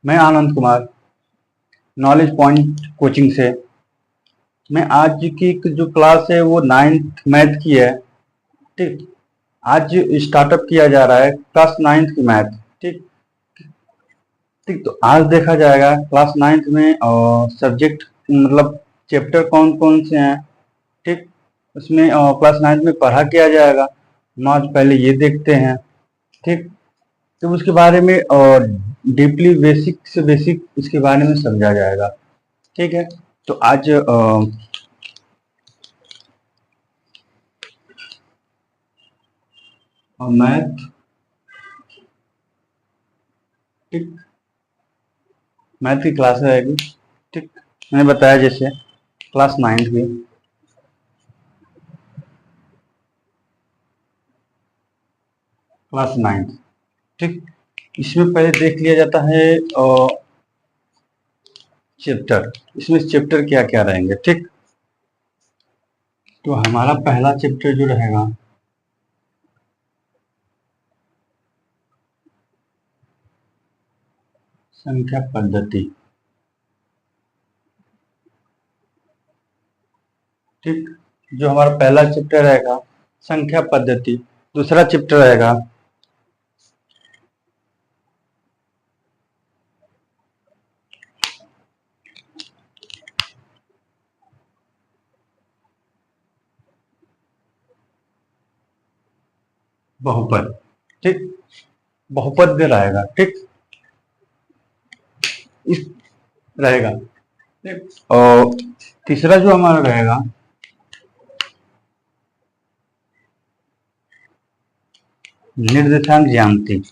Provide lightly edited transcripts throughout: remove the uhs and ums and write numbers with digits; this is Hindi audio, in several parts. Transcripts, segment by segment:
मैं Anand Kumar knowledge point coaching से। मैं आज की जो क्लास है वो 9th मैथ की है। ठीक, आज स्टार्टअप किया जा रहा है क्लास 9th की मैथ। ठीक ठीक, तो आज देखा जाएगा क्लास 9th में सब्जेक्ट मतलब चैप्टर कौन कौन से हैं। ठीक, उसमें क्लास 9th में पढ़ा किया जाएगा। हम आज पहले ये देखते हैं। ठीक, तो उसके बारे में डीपली बेसिक से बेसिक इसके बारे में समझा जाएगा। ठीक है, तो आज मैथ, ठीक, मैथ की क्लास रहेगी। ठीक, मैंने बताया जैसे क्लास 9th की। क्लास 9th, ठीक, इसमें पहले देख लिया जाता है चैप्टर। इसमें चैप्टर क्या क्या रहेंगे। ठीक, तो हमारा पहला चैप्टर जो रहेगा संख्या पद्धति। ठीक, जो हमारा पहला चैप्टर रहेगा संख्या पद्धति। दूसरा चैप्टर रहेगा बहुपद। ठीक, बहुपद में रहेगा। ठीक, इस रहेगा। ठीक, और तीसरा जो हमारा रहेगा निर्देशांक ज्यामिति।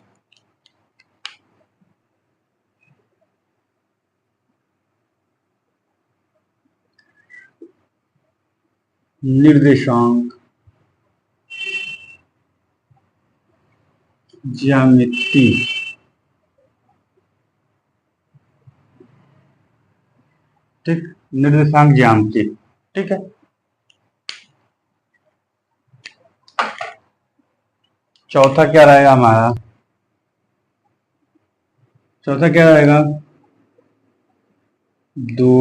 निर्देशांक ज्यामिति, ठीक, निर्देशांक ज्यामिति। ठीक है, चौथा क्या रहेगा हमारा, चौथा क्या रहेगा, दो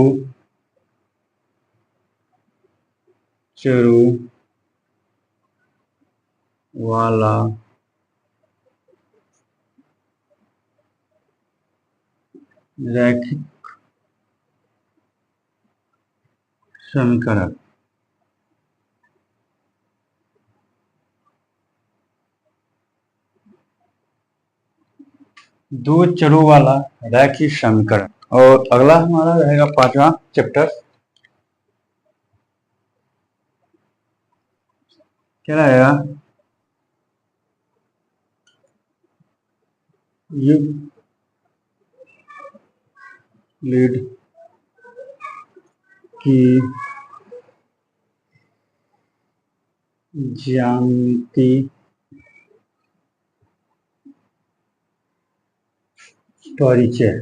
चरों वाला रैखिक समीकरण। दो चरों वाला रैखिक समीकरण। और अगला हमारा रहेगा पांचवा चैप्टर, क्या रहेगा, यूक्लिड की ज्यामिति परिचय।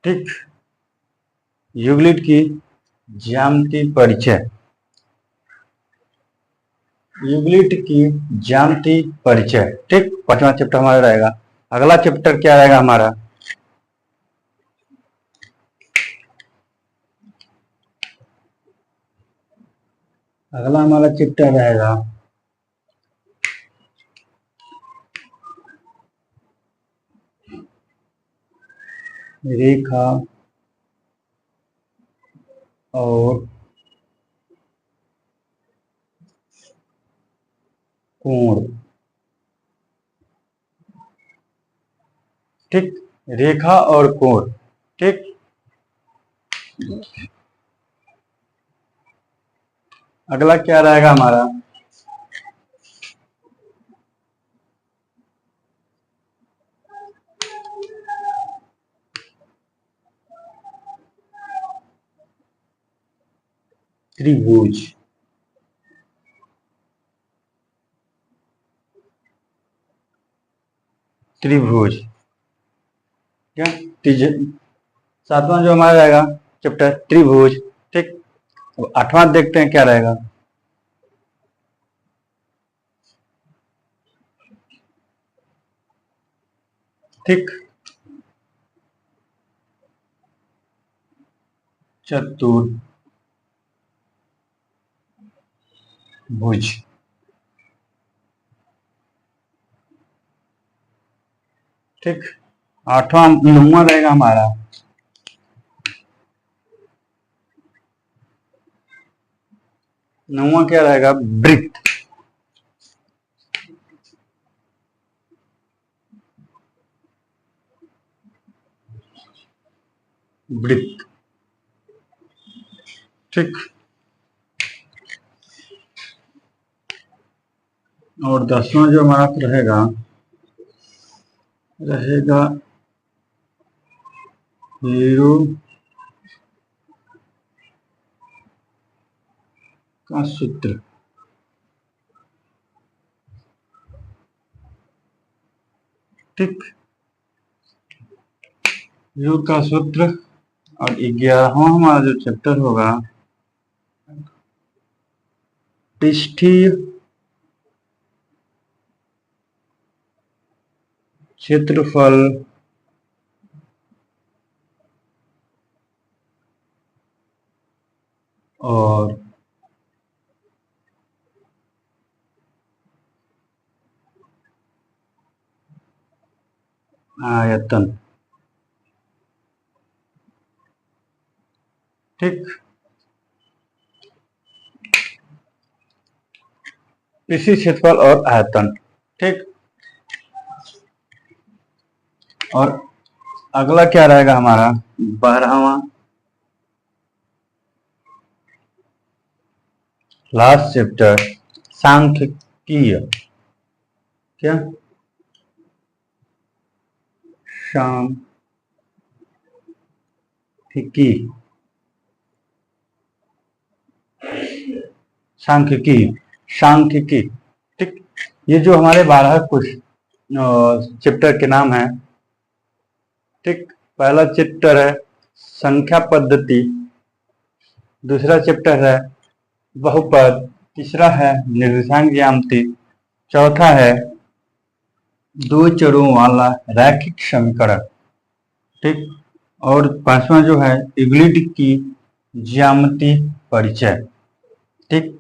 ठीक, यूक्लिड की ज्यामिति परिचय, यूक्लिड की ज्यामिति परिचय। ठीक, पांचवा चैप्टर हमारा रहेगा। अगला चैप्टर क्या रहेगा हमारा, अगला हमारा चैप्टर रहेगा रेखा और कोण। ठीक, रेखा और कोण। ठीक, अगला क्या रहेगा हमारा, त्रिभुज। त्रिभुज क्या, सातवां जो हमारा रहेगा चैप्टर त्रिभुज। ठीक, तो आठवां देखते हैं क्या रहेगा, ठीक, चतुर्भुज। ठीक, आठवां नौवां रहेगा हमारा नौवां क्या रहेगा? वृत्त। वृत्त। ठीक, और 10वां जो हमारा रहेगा हीरो का सूत्र। ठीक, हीरो का सूत्र। और 11वां हमारा जो चैप्टर होगा पृष्ठीय क्षेत्रफल और आयतन। ठीक, इसी क्षेत्रफल और आयतन। ठीक, और अगला क्या रहेगा हमारा? 12वां लास्ट चैप्टर सांख्यिकीय। क्या? सांख्यिकी। सांख्यिकी। सांख्यिकी। ठीक, ये जो हमारे 12 कुछ चैप्टर के नाम है। ठीक, पहला चैप्टर है संख्या पद्धति, दूसरा चैप्टर है बहुपद, तीसरा है निर्देशांक ज्यामिति, चौथा है दो चरों वाला रैखिक समीकरण। ठीक, और 5वां जो है यूक्लिड की ज्यामिति परिचय। ठीक,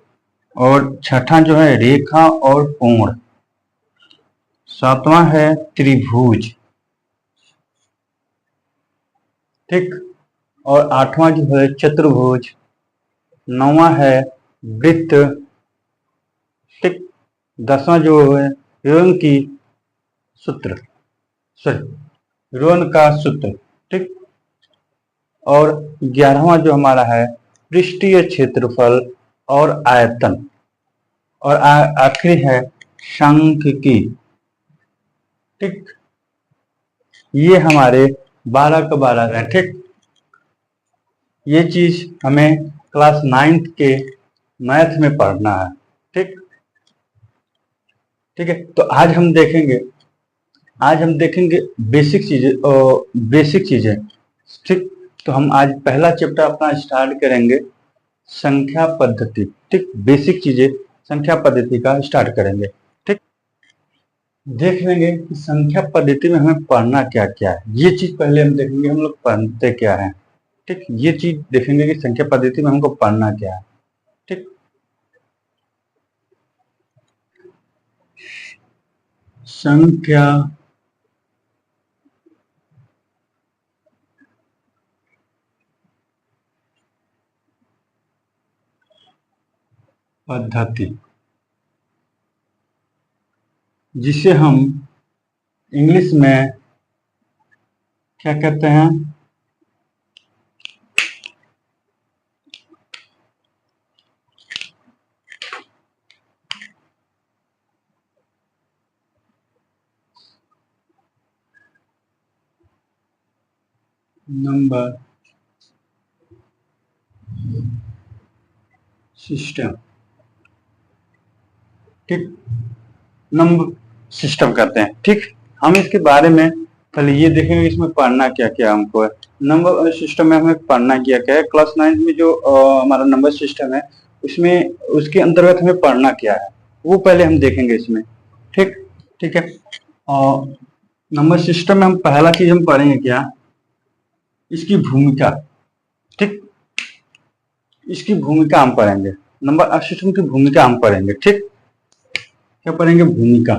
और छठा जो है रेखा और कोण। 7वां है त्रिभुज। ठीक, और 8वां जो है चतुर्भुज। 9वां है वृत्त। ठीक, 10वां जो है रोन की सूत्र, सॉरी रोन का सूत्र। ठीक, और 11वां जो हमारा है पृष्ठीय क्षेत्रफल और आयतन, और आखिरी है सांख्यिकी। ठीक, ये हमारे 12 का 12 है। ठीक, ये चीज हमें क्लास 9th के मैथ में पढ़ना है। ठीक, ठीक है। तो आज हम देखेंगे बेसिक चीजें। ठीक, तो हम आज पहला चैप्टर अपना स्टार्ट करेंगे संख्या पद्धति। ठीक, बेसिक चीजें संख्या पद्धति का स्टार्ट करेंगे। ठीक, देख लेंगे कि संख्या पद्धति में हमें पढ़ना क्या क्या है। ये चीज पहले हम देखेंगे, हम लोग पढ़ते क्या है। ठीक, ये चीज देखेंगे कि संख्या पद्धति में हमको पढ़ना क्या है। ठीक, संख्या पद्धति, जिसे हम इंग्लिश में क्या कहते हैं? Number system. ठीक, नंबर सिस्टम कहते हैं। ठीक, हम इसके बारे में पहले ये देखेंगे इसमें पढ़ना क्या क्या हमको है। नंबर सिस्टम में हमें पढ़ना क्या क्या है। क्लास 9 में जो हमारा नंबर सिस्टम है उसमें उसके अंतर्गत हमें पढ़ना क्या है वो पहले हम देखेंगे इसमें। ठीक, ठीक है। नंबर सिस्टम में हम पहला चीज हम पढ़ेंगे क्या, इसकी भूमिका। ठीक, इसकी भूमिका हम पढ़ेंगे, नंबर सिस्टम की भूमिका हम पढ़ेंगे। ठीक, क्या पढ़ेंगे, भूमिका।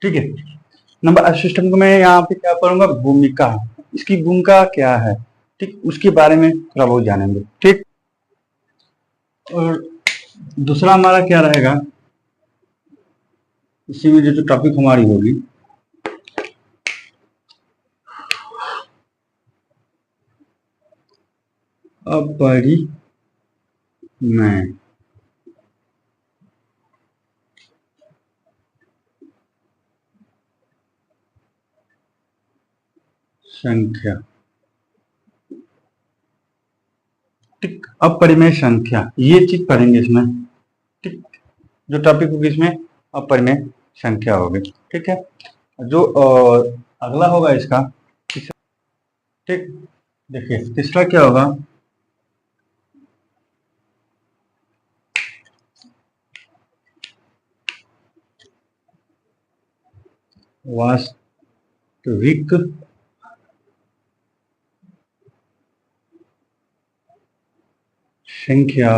ठीक है, नंबर सिस्टम को मैं यहाँ पे क्या पढ़ूंगा, भूमिका, इसकी भूमिका क्या है, ठीक, उसके बारे में थोड़ा बहुत जानेंगे। ठीक, और दूसरा हमारा क्या रहेगा, इसी में जो टॉपिक हमारी होगी, अपरिमेय संख्या। ठीक, अपरिमेय संख्या, ये चीज पढ़ेंगे इसमें। ठीक, जो टॉपिक होगी इसमें अपरिमेय संख्या होगी। ठीक है, जो अगला होगा इसका, ठीक, देखिए तीसरा क्या होगा, वास्तविक संख्या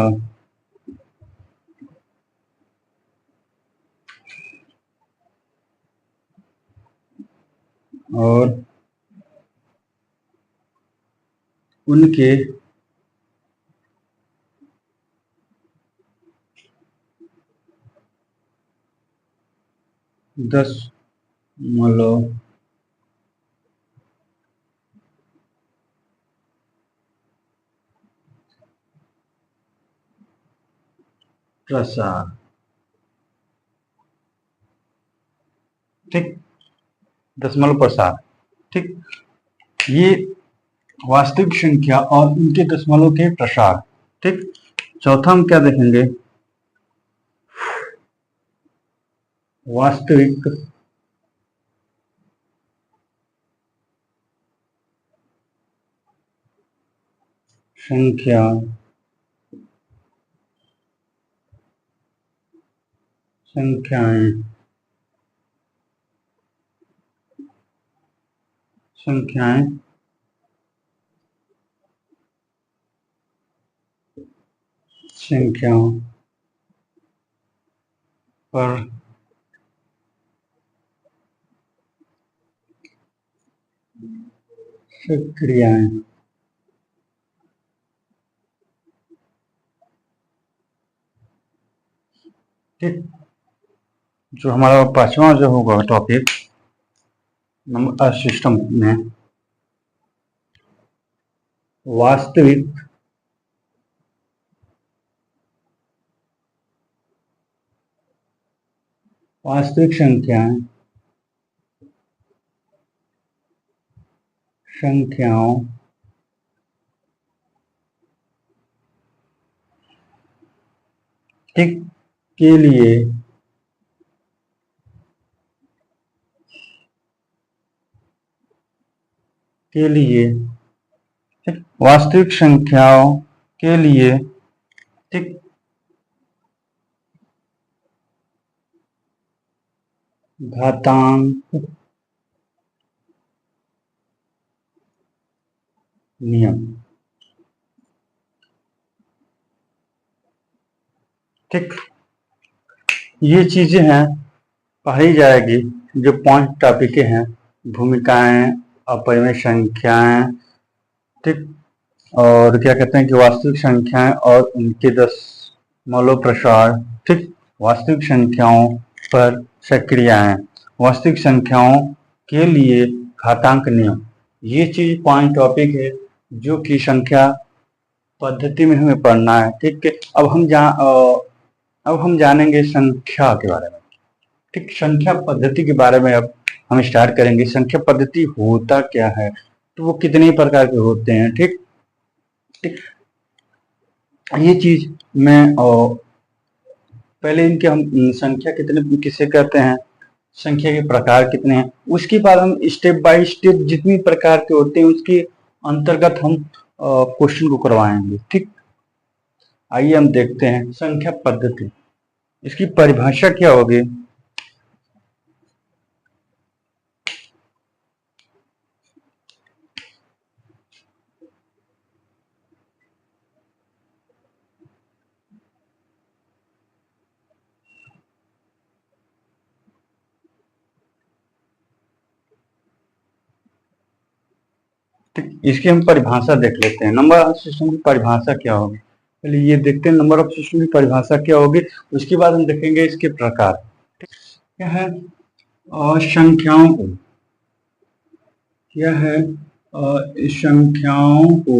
और उनके दशमलव प्रसार। ठीक, दशमलव प्रसार। ठीक, ये वास्तविक संख्या और उनके दशमलव के प्रसार। ठीक, चौथा हम क्या देखेंगे, वास्तविक संख्या संख्याएं संख्याएं संख्याओं पर क्रियाएं। ठीक, जो हमारा पांचवा जो होगा टॉपिक नंबर सिस्टम में, वास्तविक वास्तविक संख्याओं ठीक के लिए ठीक, वास्तविक संख्याओं के लिए ठीक, घातांक नियम। ठीक, ये चीजें हैं पढ़ी जाएगी, जो 5 टॉपिक हैं, भूमिकाएं, अपरिमेय संख्याएं, ठीक, और क्या कहते हैं कि वास्तविक संख्याएं और उनके दशमलव प्रसार। ठीक, वास्तविक संख्याओं पर सक्रियाएं, वास्तविक संख्याओं के लिए घातांक नियम। ये चीज 5 टॉपिक है जो कि संख्या पद्धति में हमें पढ़ना है। ठीक है, अब हम जानेंगे संख्या के बारे में। ठीक, संख्या पद्धति के बारे में अब हम स्टार्ट करेंगे। संख्या पद्धति होता क्या है, तो वो कितने प्रकार के होते हैं। ठीक, ठीक, ये चीज मैं पहले इनके हम संख्या कितने किसे कहते हैं, संख्या के प्रकार कितने हैं, उसके बाद हम स्टेप बाय स्टेप जितनी प्रकार के होते हैं उसके अंतर्गत हम क्वेश्चन को करवाएंगे। ठीक, आइए हम देखते हैं संख्या पद्धति, इसकी परिभाषा क्या होगी। ठीक, इसकी हम परिभाषा देख लेते हैं। नंबर ऑफ सिस्टम की परिभाषा क्या होगी, पहले ये देखते हैं नंबर ऑफ सिस्टम की परिभाषा क्या होगी, उसके बाद हम देखेंगे इसके प्रकार। क्या है संख्याओं को, क्या है संख्याओं को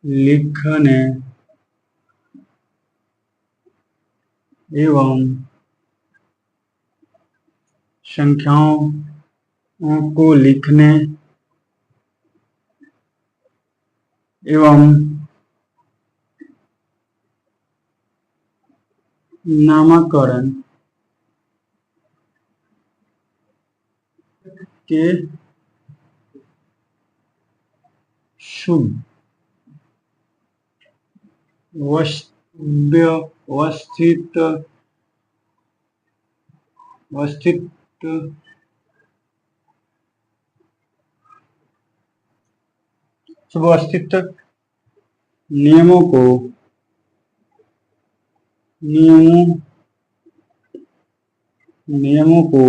लिखने एवं संख्याओं को लिखने एवं नामकरण के शुभ व्यवस्थित सुव्यवस्थित नियमों को नियमों को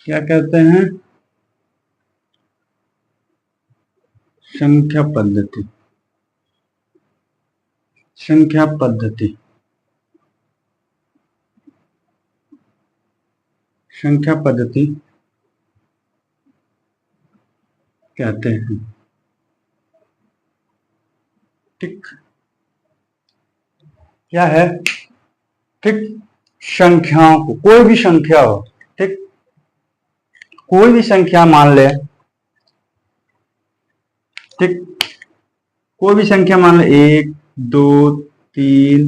क्या कहते हैं, संख्या पद्धति। संख्या पद्धति, संख्या पद्धति कहते हैं। ठीक, क्या है, ठीक, संख्याओं को, कोई भी संख्या हो, ठीक, कोई भी संख्या मान ले, ठीक, कोई भी संख्या मान ले 1 2 3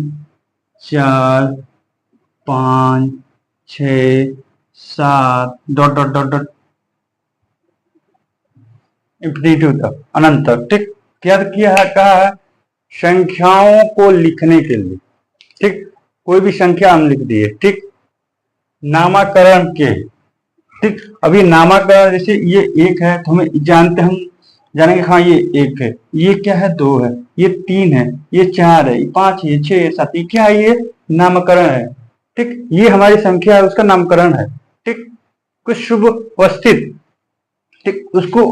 4 5 6 7 dot dot dot dot infinity तक, अनंत तक। ठीक, क्या किया है, कहा है संख्याओं को लिखने के लिए। ठीक, कोई भी संख्या हम लिख दिए, ठीक, नामकरण के। ठीक, अभी नामकरण जैसे ये 1 है तो हमें जानते, हम जानेंगे हाँ ये 1 है, ये क्या है 2 है, ये 3 है, ये 4 है, ये 5 है, 6 है, 7, ये क्या है, ये नामकरण है। ठीक, ये हमारी संख्या है, उसका नामकरण है। ठीक, कुछ शुभ व्यवस्थित, ठीक, उसको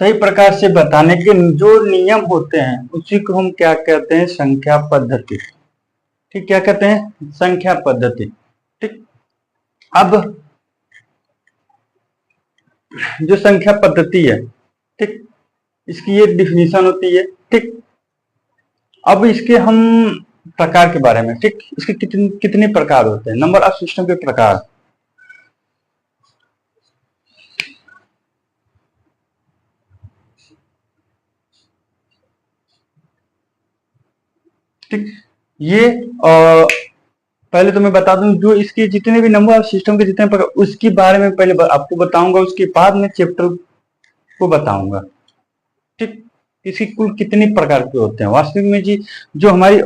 सही प्रकार से बताने के जो नियम होते हैं उसी को हम क्या कहते हैं, संख्या पद्धति। ठीक, क्या कहते हैं, संख्या पद्धति। ठीक, अब जो संख्या पद्धति है, ठीक, इसकी ये डिफिनीशन होती है। ठीक, अब इसके हम प्रकार के बारे में, ठीक, इसके कितने प्रकार होते हैं, नंबर ऑफ सिस्टम के प्रकार। ठीक, ये पहले तो मैं बता दूं, जो इसके जितने भी नंबर ऑफ सिस्टम के जितने प्रकार, उसके बारे में पहले आपको बताऊंगा, उसके बाद में चैप्टर को बताऊंगा। ठीक, इसकी कुल कितने प्रकार के होते हैं वास्तविक में जी, जो हमारी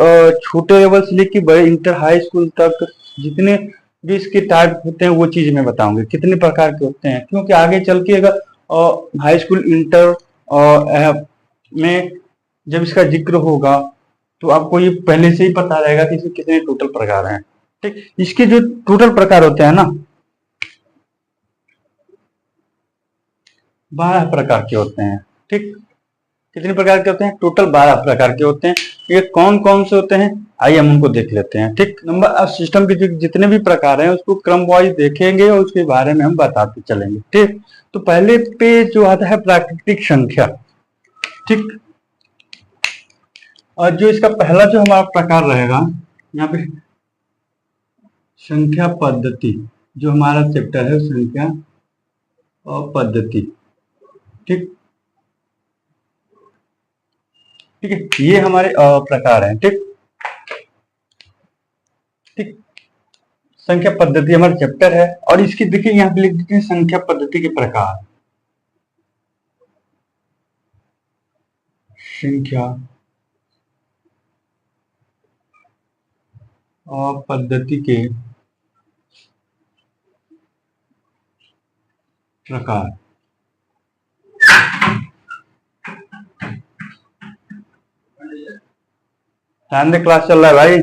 छोटे लेवल से लेकर बड़े इंटर हाई स्कूल तक जितने भी इसके टाइप होते हैं वो चीज मैं बताऊंगा कितने प्रकार के होते हैं, क्योंकि आगे चल के अगर हाई स्कूल इंटर में जब इसका जिक्र होगा तो आपको ये पहले से ही पता रहेगा कि इसके कितने टोटल प्रकार हैं। ठीक, इसके जो टोटल प्रकार होते हैं ना, 12 प्रकार के होते हैं। ठीक, कितने प्रकार के होते हैं, टोटल 12 प्रकार के होते हैं। ये कौन कौन से होते हैं, आइए हम उनको देख लेते हैं। ठीक, नंबर ऑफ सिस्टम के जितने भी प्रकार हैं उसको क्रम वाइज देखेंगे और उसके बारे में हम बताते चलेंगे। ठीक, तो पहले पे जो आता है प्राकृतिक संख्या। ठीक, और जो इसका पहला जो हमारा प्रकार रहेगा यहाँ पे संख्या पद्धति, जो हमारा चैप्टर है संख्या पद्धति। ठीक, ठीक है, ये हमारे प्रकार हैं। ठीक, ठीक, संख्या पद्धति हमारा चैप्टर है, और इसकी देखिए यहाँ पे लिख देते हैं संख्या पद्धति के प्रकार। संख्या और पद्धति के प्रकार। ध्यान दे, क्लास चल रहा है भाई,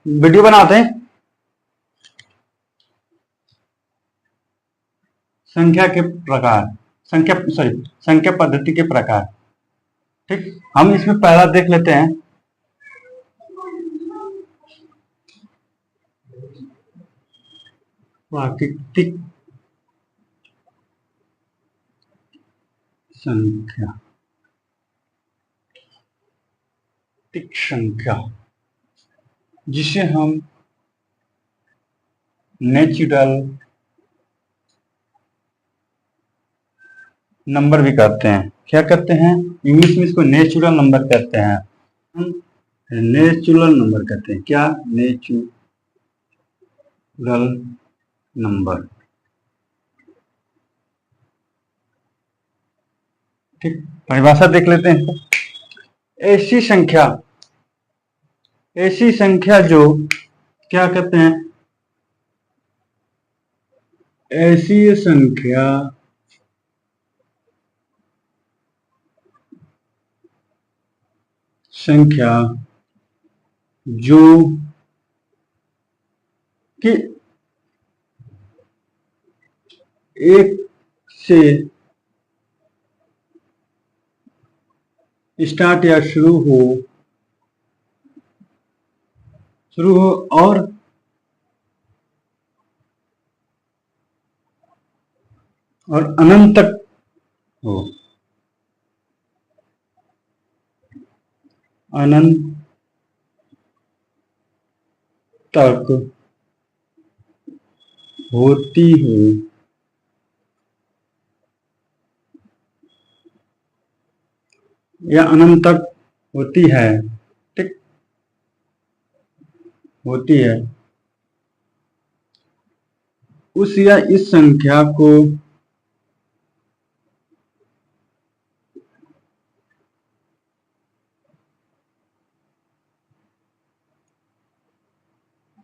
वीडियो बनाते हैं। संख्या के प्रकार, संख्या पद्धति के प्रकार। ठीक, हम इसमें पहला देख लेते हैं प्राकृतिक संख्या। प्राकृतिक संख्या जिसे हम नेचुरल नंबर भी कहते हैं। क्या कहते हैं? इंग्लिश में इसको नेचुरल नंबर कहते हैं। हम नेचुरल नंबर कहते हैं। क्या? Natural number. ठीक, परिभाषा देख लेते हैं। ऐसी संख्या जो क्या कहते हैं? ऐसी संख्या जो कि एक से स्टार्ट या शुरू हो और अनंत तक हो। अनंत तक होती हो या अनंत तक होती है। ठीक, होती है। उस या इस संख्या को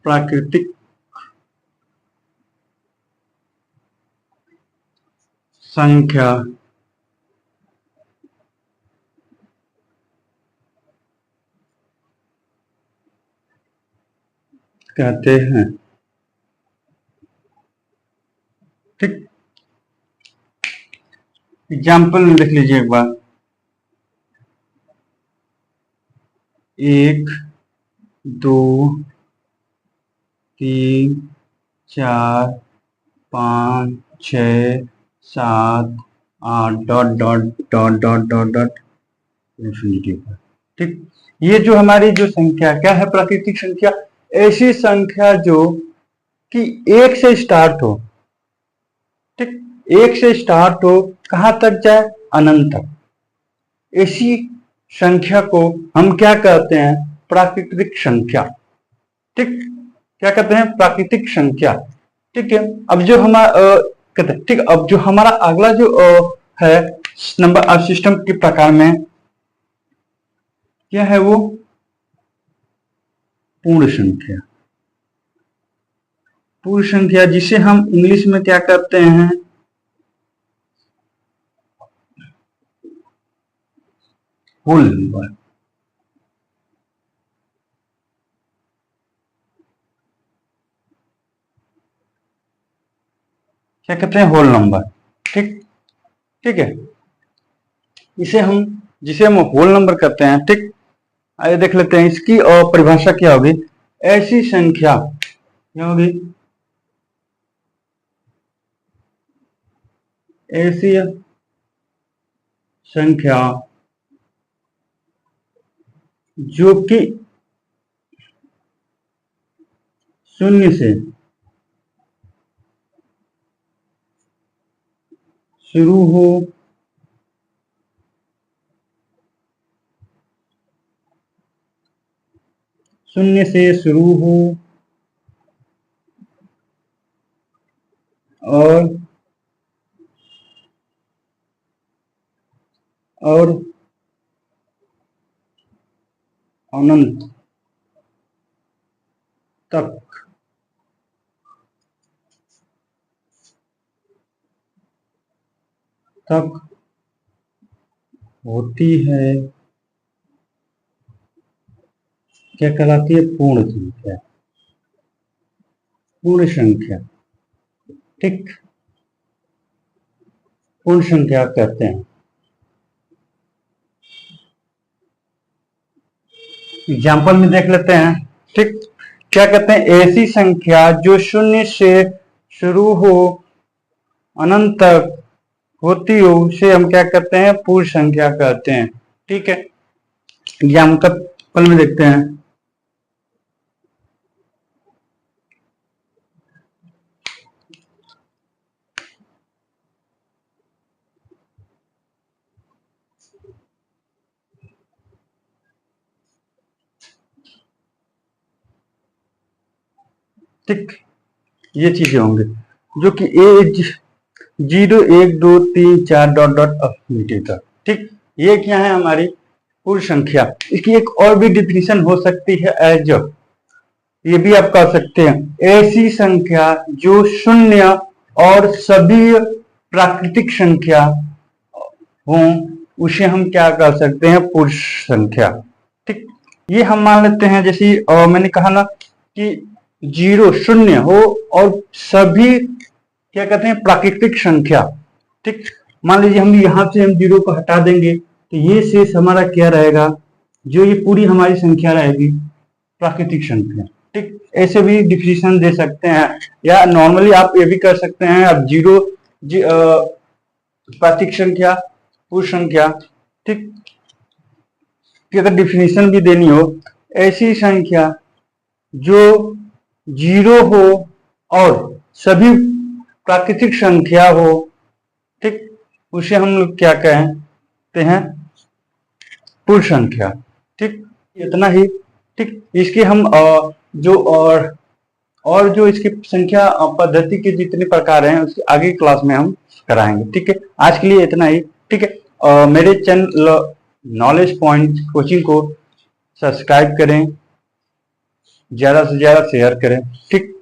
प्राकृतिक संख्या कहते हैं। ठीक, एग्जाम्पल में देख लीजिए एक बार। 1 2 3 4 5 6 7 8 dot dot dot dot dot dot infinity पर। ठीक, ये जो हमारी जो संख्या क्या है? प्राकृतिक संख्या। ऐसी संख्या जो कि एक से स्टार्ट हो। ठीक, एक से स्टार्ट हो, कहां तक जाए? अनंत तक। ऐसी संख्या को हम क्या कहते हैं? प्राकृतिक संख्या। ठीक, क्या कहते हैं? प्राकृतिक संख्या। ठीक है, अब जो हमारा कहते हैं, ठीक, अब जो हमारा अगला जो है नंबर ऑफ सिस्टम के प्रकार में क्या है? वो पूर्ण संख्या। पूर्ण संख्या जिसे हम इंग्लिश में क्या कहते हैं? Whole number. क्या कहते हैं? Whole number. ठीक, ठीक है, जिसे हम होल नंबर कहते हैं। ठीक, आइए देख लेते हैं इसकी परिभाषा क्या होगी। ऐसी संख्या क्या होगी? ऐसी संख्या जो कि शून्य से शुरू हो शून्य से शुरू हो और अनंत तक होती है, क्या कहलाती है? पूर्ण संख्या। पूर्ण संख्या, ठीक, पूर्ण संख्या कहते हैं। एग्जाम्पल में देख लेते हैं, ठीक। क्या कहते हैं? ऐसी संख्या जो शून्य से शुरू हो अनंत तक होती हो उसे हम क्या कहते हैं? पूर्ण संख्या कहते हैं, ठीक है। एग्जाम्पल में देखते हैं, ठीक। ये चीजें होंगे जो कि एज 0 1 2 3 4 डॉट डॉट अफिनिटी तक, ठीक। ये क्या है? हमारी पूर्ण संख्या। इसकी एक और भी डिफिनीशन हो सकती है एज, ये भी आप कह सकते हैं, ऐसी संख्या जो शून्य और सभी प्राकृतिक संख्या हो उसे हम क्या कह सकते हैं? पूर्ण संख्या, ठीक। ये हम मान लेते हैं, जैसे मैंने कहा ना कि 0 शून्य हो और सभी क्या कहते हैं? प्राकृतिक संख्या, ठीक। मान लीजिए हम यहां से हम 0 को हटा देंगे तो ये शेष हमारा क्या रहेगा? जो ये पूरी हमारी संख्या रहेगी प्राकृतिक संख्या, ठीक। ऐसे भी डिफिनेशन दे सकते हैं, या नॉर्मली आप ये भी कर सकते हैं, अब 0 प्राकृतिक संख्या, पूर्ण संख्या, ठीक। कि अगर डिफिनेशन भी देनी हो, ऐसी संख्या जो 0 हो और सभी प्राकृतिक संख्या हो, ठीक, उसे हम लोग क्या कहते हैं? पूर्ण संख्या, ठीक। इतना ही, ठीक। इसके हम जो और जो इसकी संख्या पद्धति के जितने प्रकार हैं उसके आगे क्लास में हम कराएंगे, ठीक है। आज के लिए इतना ही, ठीक है। मेरे चैनल नॉलेज पॉइंट कोचिंग को सब्सक्राइब करें, ज्यादा से ज्यादा शेयर करें, ठीक।